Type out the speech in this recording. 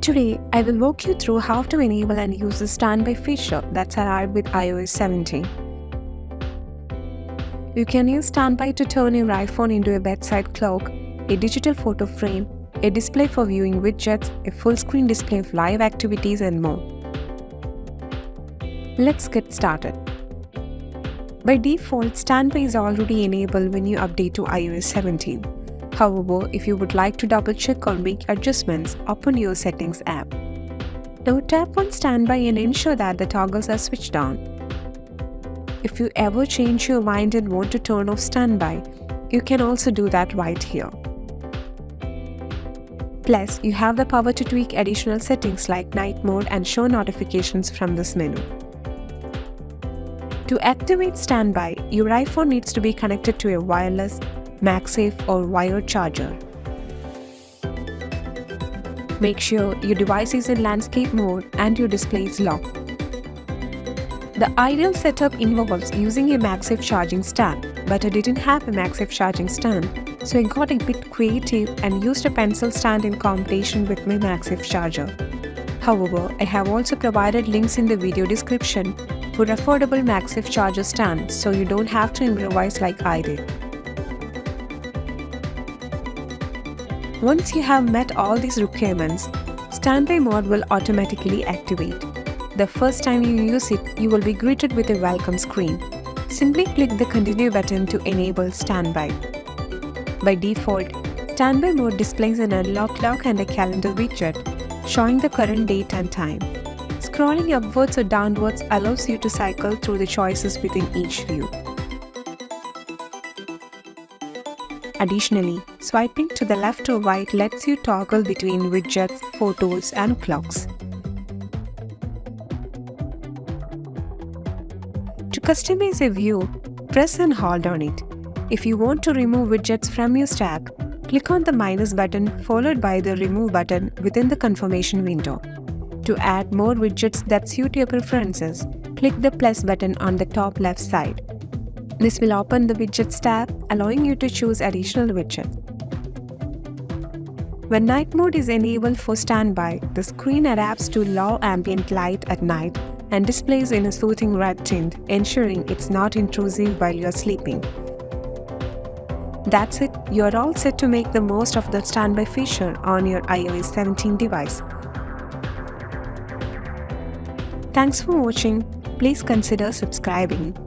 Today, I will walk you through how to enable and use the StandBy feature that's arrived with iOS 17. You can use StandBy to turn your iPhone into a bedside clock, a digital photo frame, a display for viewing widgets, a full-screen display of live activities, and more. Let's get started. By default, StandBy is already enabled when you update to iOS 17. However, if you would like to double-check or make adjustments, open your Settings app. Now tap on StandBy and ensure that the toggles are switched on. If you ever change your mind and want to turn off StandBy, you can also do that right here. Plus, you have the power to tweak additional settings like night mode and show notifications from this menu. To activate StandBy, your iPhone needs to be connected to a wireless, MagSafe or wired charger. Make sure your device is in landscape mode and your display is locked. The ideal setup involves using a MagSafe charging stand, but I didn't have a MagSafe charging stand, so I got a bit creative and used a pencil stand in combination with my MagSafe charger. However, I have also provided links in the video description for affordable MagSafe charger stands, so you don't have to improvise like I did. Once you have met all these requirements, StandBy mode will automatically activate. The first time you use it, you will be greeted with a welcome screen. Simply click the Continue button to enable StandBy. By default, StandBy mode displays an unlock clock and a calendar widget, showing the current date and time. Scrolling upwards or downwards allows you to cycle through the choices within each view. Additionally, swiping to the left or right lets you toggle between widgets, photos, and clocks. To customize a view, press and hold on it. If you want to remove widgets from your stack, click on the minus button followed by the remove button within the confirmation window. To add more widgets that suit your preferences, click the plus button on the top left side. This will open the Widgets tab, allowing you to choose additional widgets. When night mode is enabled for StandBy, the screen adapts to low ambient light at night and displays in a soothing red tint, ensuring it's not intrusive while you're sleeping. That's it, you're all set to make the most of the StandBy feature on your iOS 17 device. Thanks for watching. Please consider subscribing.